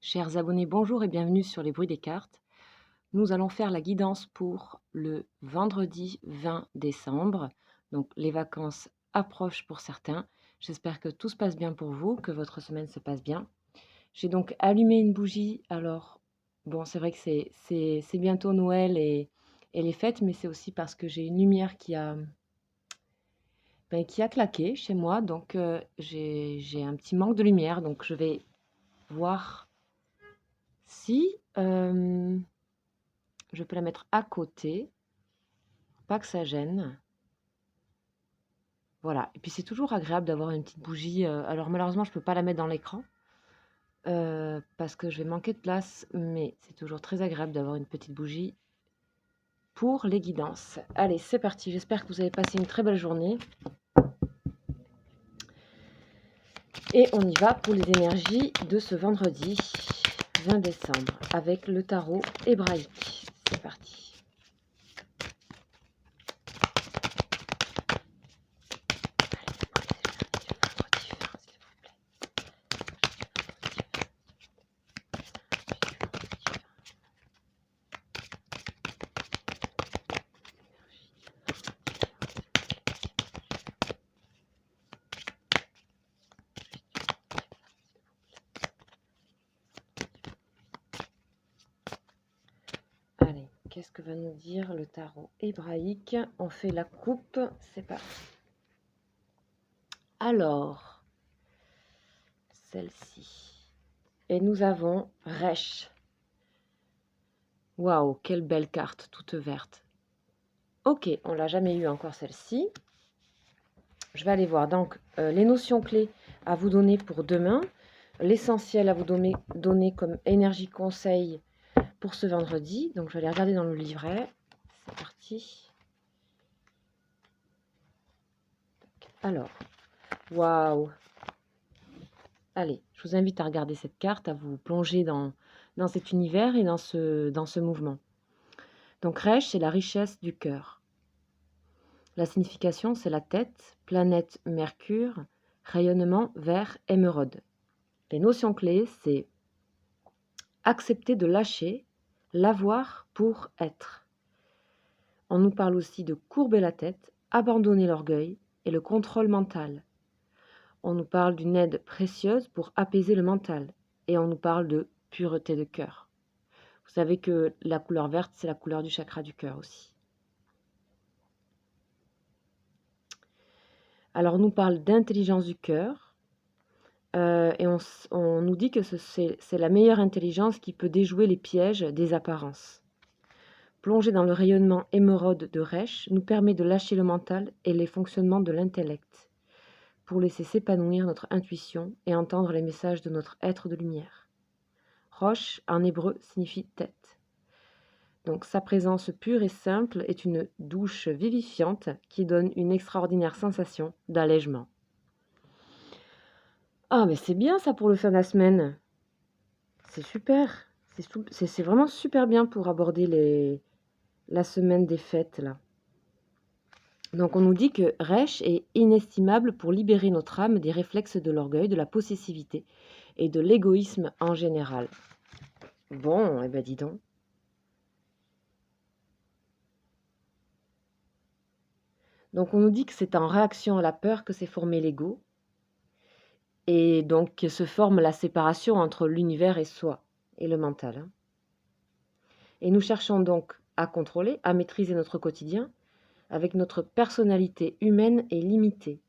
Chers abonnés, bonjour et bienvenue sur les bruits des cartes. Nous allons faire la guidance pour le vendredi 20 décembre. Donc les vacances approchent pour certains. J'espère que tout se passe bien pour vous, que votre semaine se passe bien. J'ai donc allumé une bougie. Alors, bon, c'est vrai que c'est bientôt Noël et les fêtes, mais c'est aussi parce que j'ai une lumière qui a claqué chez moi. Donc j'ai un petit manque de lumière. Donc je vais voir si je peux la mettre à côté, pas que ça gêne. Voilà, et puis c'est toujours agréable d'avoir une petite bougie. Alors malheureusement, je ne peux pas la mettre dans l'écran parce que je vais manquer de place, mais c'est toujours très agréable d'avoir une petite bougie pour les guidances. Allez, c'est parti, j'espère que vous avez passé une très belle journée. Et on y va pour les énergies de ce vendredi 20 décembre avec le tarot hébraïque. C'est parti. Allez, qu'est-ce que va nous dire le tarot hébraïque? On fait la coupe, c'est parti. Alors, celle-ci. Et nous avons Resh. Waouh, quelle belle carte, toute verte. Ok, on l'a jamais eu encore celle-ci. Je vais aller voir donc les notions clés à vous donner pour demain. L'essentiel à vous donner comme énergie conseil pour ce vendredi. Donc, je vais aller regarder dans le livret. C'est parti. Alors, waouh. Allez, je vous invite à regarder cette carte, à vous plonger dans cet univers et dans ce mouvement. Donc, Resh, c'est la richesse du cœur. La signification, c'est la tête, planète Mercure, rayonnement vert émeraude. Les notions clés, c'est accepter de lâcher, l'avoir pour être. On nous parle aussi de courber la tête, abandonner l'orgueil et le contrôle mental. On nous parle d'une aide précieuse pour apaiser le mental et on nous parle de pureté de cœur. Vous savez que la couleur verte, c'est la couleur du chakra du cœur aussi. Alors, on nous parle d'intelligence du cœur et on nous dit que c'est la meilleure intelligence qui peut déjouer les pièges des apparences. Plonger dans le rayonnement émeraude de Resh nous permet de lâcher le mental et les fonctionnements de l'intellect pour laisser s'épanouir notre intuition et entendre les messages de notre être de lumière. Rosh, en hébreu, signifie tête. Donc sa présence pure et simple est une douche vivifiante qui donne une extraordinaire sensation d'allègement. Ah, mais c'est bien ça pour le fin de la semaine. C'est super. C'est vraiment super bien pour aborder la semaine des fêtes, là. Donc on nous dit que Resh est inestimable pour libérer notre âme des réflexes de l'orgueil, de la possessivité et de l'égoïsme en général. Bon, eh ben dis donc. Donc on nous dit que c'est en réaction à la peur que s'est formé l'ego, et donc que se forme la séparation entre l'univers et soi, et le mental. Et nous cherchons donc à contrôler, à maîtriser notre quotidien, avec notre personnalité humaine et limitée.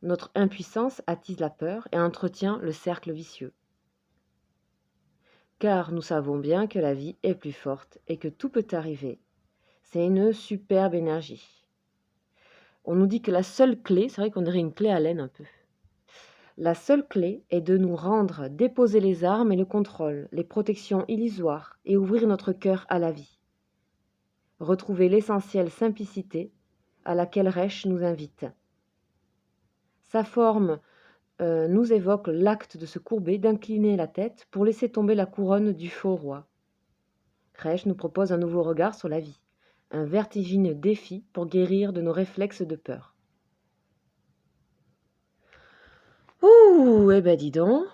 Notre impuissance attise la peur et entretient le cercle vicieux. Car nous savons bien que la vie est plus forte et que tout peut arriver. C'est une superbe énergie. On nous dit que la seule clé, c'est vrai qu'on dirait une clé à laine un peu. La seule clé est de nous rendre, déposer les armes et le contrôle, les protections illusoires et ouvrir notre cœur à la vie. Retrouver l'essentielle simplicité à laquelle Resh nous invite. Sa forme nous évoque l'acte de se courber, d'incliner la tête pour laisser tomber la couronne du faux roi. Resh nous propose un nouveau regard sur la vie, un vertigineux défi pour guérir de nos réflexes de peur. Ouh, eh ben dis donc,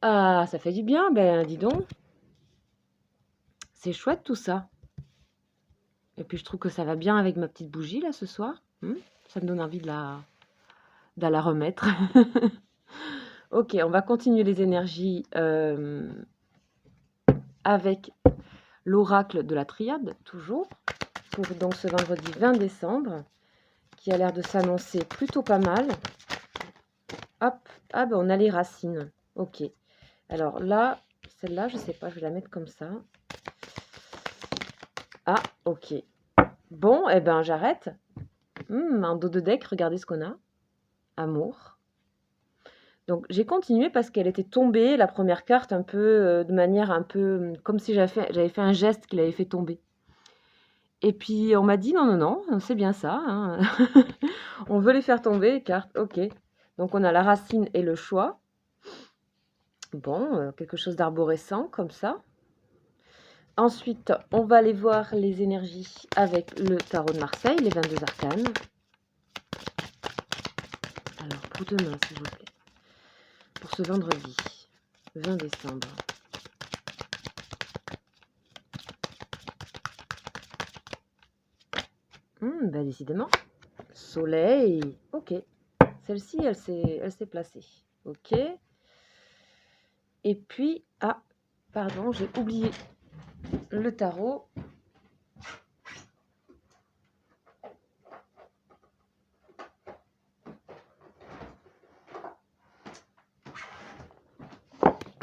Ah, ça fait du bien, ben dis donc. C'est chouette tout ça. Et puis je trouve que ça va bien avec ma petite bougie là ce soir. Ça me donne envie de la remettre. Ok, on va continuer les énergies avec l'oracle de la triade, toujours, pour donc ce vendredi 20 décembre, qui a l'air de s'annoncer plutôt pas mal. Hop, ah ben on a les racines. Ok, alors là, celle-là, je sais pas, je vais la mettre comme ça. Ah, ok. Bon, eh ben j'arrête. Un dos de deck, regardez ce qu'on a. Amour. Donc j'ai continué parce qu'elle était tombée, la première carte, un peu de manière un peu comme si j'avais fait un geste qui l'avait fait tomber. Et puis on m'a dit non, non, non, c'est bien ça, hein. On veut les faire tomber, les cartes, ok. Donc on a la racine et le choix. Bon, quelque chose d'arborescent comme ça. Ensuite, on va aller voir les énergies avec le tarot de Marseille, les 22 arcanes. Alors pour demain, s'il vous plaît. Pour ce vendredi 20 décembre. Bah décidément. Soleil. Ok. Celle-ci, elle s'est placée. Ok. Et puis, ah, pardon, j'ai oublié le tarot.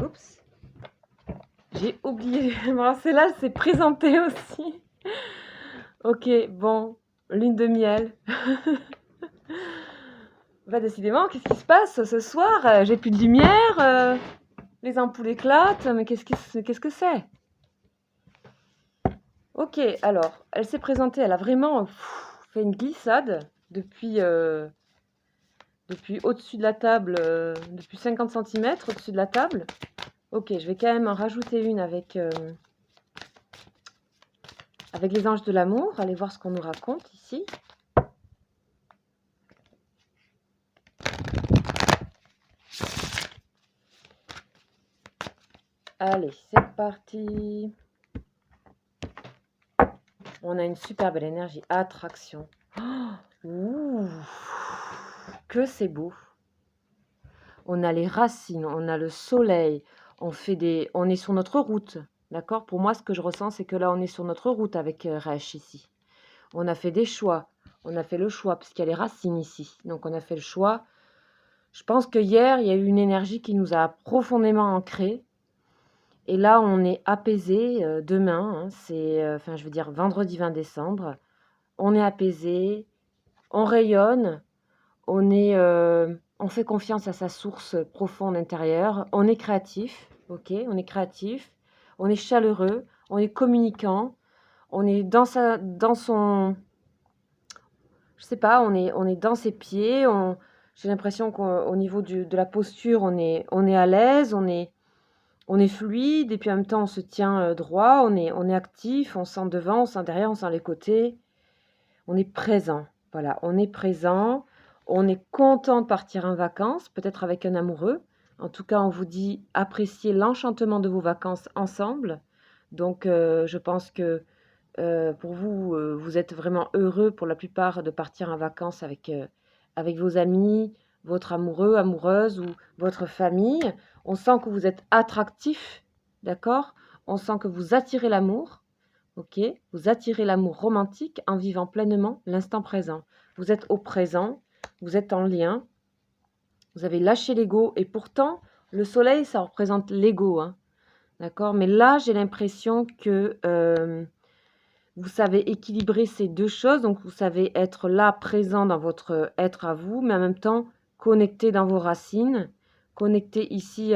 Oups. J'ai oublié. Bon, celle-là, elle s'est présentée aussi. Ok, bon. Lune de miel. Bah décidément, qu'est-ce qui se passe ce soir? J'ai plus de lumière. Les ampoules éclatent. Mais qu'est-ce que c'est? Ok, alors, elle s'est présentée. Elle a vraiment fait une glissade depuis au-dessus de la table, depuis 50 cm au-dessus de la table. Ok, je vais quand même en rajouter une avec les anges de l'amour. Allez voir ce qu'on nous raconte ici. Allez, c'est parti. On a une super belle énergie. Attraction. Ouh, que c'est beau. On a les racines, on a le soleil. On est sur notre route. D'accord? Pour moi, ce que je ressens, c'est que là, on est sur notre route avec Reich ici. On a fait des choix. On a fait le choix, parce qu'il y a les racines ici. Donc, on a fait le choix. Je pense que hier, il y a eu une énergie qui nous a profondément ancrés. Et là, on est apaisé. Demain, hein, c'est, enfin, je veux dire, vendredi 20 décembre. On est apaisé. On rayonne. On fait confiance à sa source profonde intérieure. On est créatif. Ok, on est créatif. On est chaleureux. On est communicant. On est dans son, je sais pas, on est dans ses pieds, j'ai l'impression qu'au niveau de la posture, on est à l'aise, on est fluide, et puis en même temps, on se tient droit, on est actif, on sent devant, on sent derrière, on sent les côtés, on est présent. Voilà, on est présent, on est content de partir en vacances, peut-être avec un amoureux. En tout cas, on vous dit appréciez l'enchantement de vos vacances ensemble. Donc, je pense que pour vous, vous êtes vraiment heureux pour la plupart de partir en vacances avec vos amis, votre amoureux, amoureuse ou votre famille. On sent que vous êtes attractif, d'accord? On sent que vous attirez l'amour, ok? Vous attirez l'amour romantique en vivant pleinement l'instant présent. Vous êtes au présent, vous êtes en lien, vous avez lâché l'ego et pourtant, le soleil, ça représente l'ego, hein, d'accord? Mais là, j'ai l'impression que vous savez équilibrer ces deux choses, donc vous savez être là, présent dans votre être à vous, mais en même temps connecté dans vos racines, connecté ici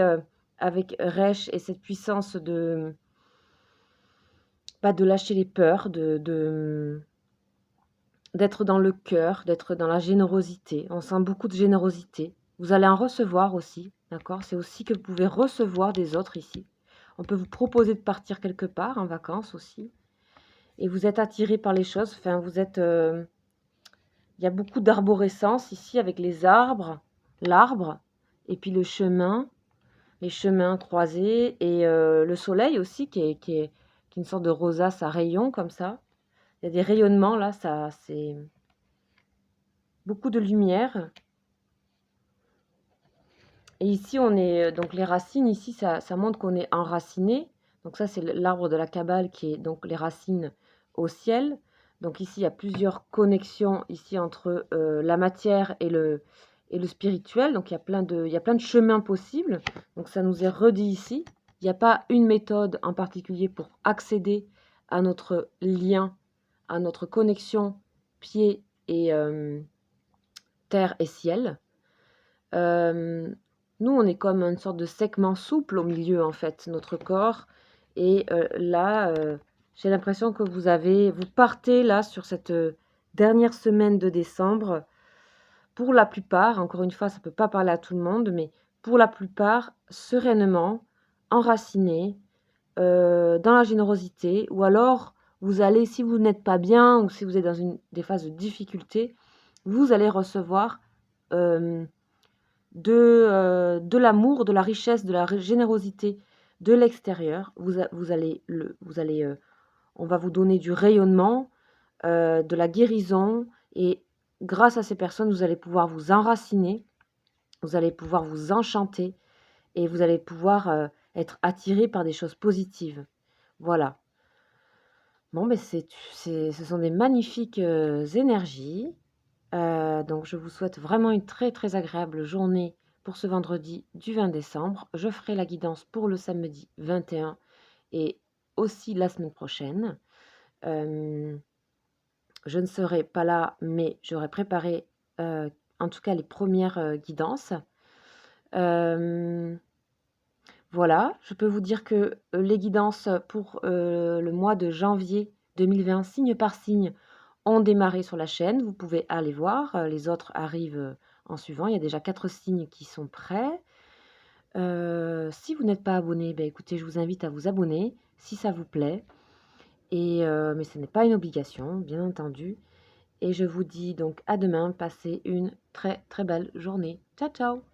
avec Resh et cette puissance de pas de lâcher les peurs, d'être dans le cœur, d'être dans la générosité. On sent beaucoup de générosité. Vous allez en recevoir aussi, d'accord? C'est aussi que vous pouvez recevoir des autres ici. On peut vous proposer de partir quelque part en vacances aussi. Et vous êtes attiré par les choses. Enfin, vous êtes... il y a beaucoup d'arborescence ici avec les arbres, l'arbre, et puis le chemin, les chemins croisés et le soleil aussi qui est une sorte de rosace à rayons comme ça. Il y a des rayonnements là, ça c'est beaucoup de lumière. Et ici, on est donc les racines, ici, ça montre qu'on est enraciné. Donc ça, c'est l'arbre de la Kabbale qui est donc les racines au ciel. Donc ici, il y a plusieurs connexions ici entre la matière et le spirituel. Donc il y a plein de chemins possibles. Donc ça nous est redit ici. Il n'y a pas une méthode en particulier pour accéder à notre lien, à notre connexion pied et terre et ciel. Nous, on est comme une sorte de segment souple au milieu, en fait, notre corps. Et là, j'ai l'impression que vous partez là sur cette dernière semaine de décembre. Pour la plupart, encore une fois, ça ne peut pas parler à tout le monde, mais pour la plupart, sereinement, enracinés, dans la générosité. Ou alors, vous allez, si vous n'êtes pas bien ou si vous êtes dans des phases de difficulté, vous allez recevoir de l'amour, de la richesse, de la générosité de l'extérieur. On va vous donner du rayonnement, de la guérison, et grâce à ces personnes, vous allez pouvoir vous enraciner, vous allez pouvoir vous enchanter, et vous allez pouvoir être attiré par des choses positives. Voilà. Bon, ben ce sont des magnifiques énergies. Donc je vous souhaite vraiment une très très agréable journée pour ce vendredi du 20 décembre. Je ferai la guidance pour le samedi 21 et aussi la semaine prochaine. Je ne serai pas là, mais j'aurai préparé en tout cas les premières guidances. Voilà, je peux vous dire que les guidances pour le mois de janvier 2020, signe par signe, ont démarré sur la chaîne. Vous pouvez aller voir. Les autres arrivent en suivant. Il y a déjà 4 signes qui sont prêts. Si vous n'êtes pas abonné, ben écoutez, je vous invite à vous abonner si ça vous plaît. Mais ce n'est pas une obligation, bien entendu. Et je vous dis donc à demain. Passez une très très belle journée. Ciao, ciao!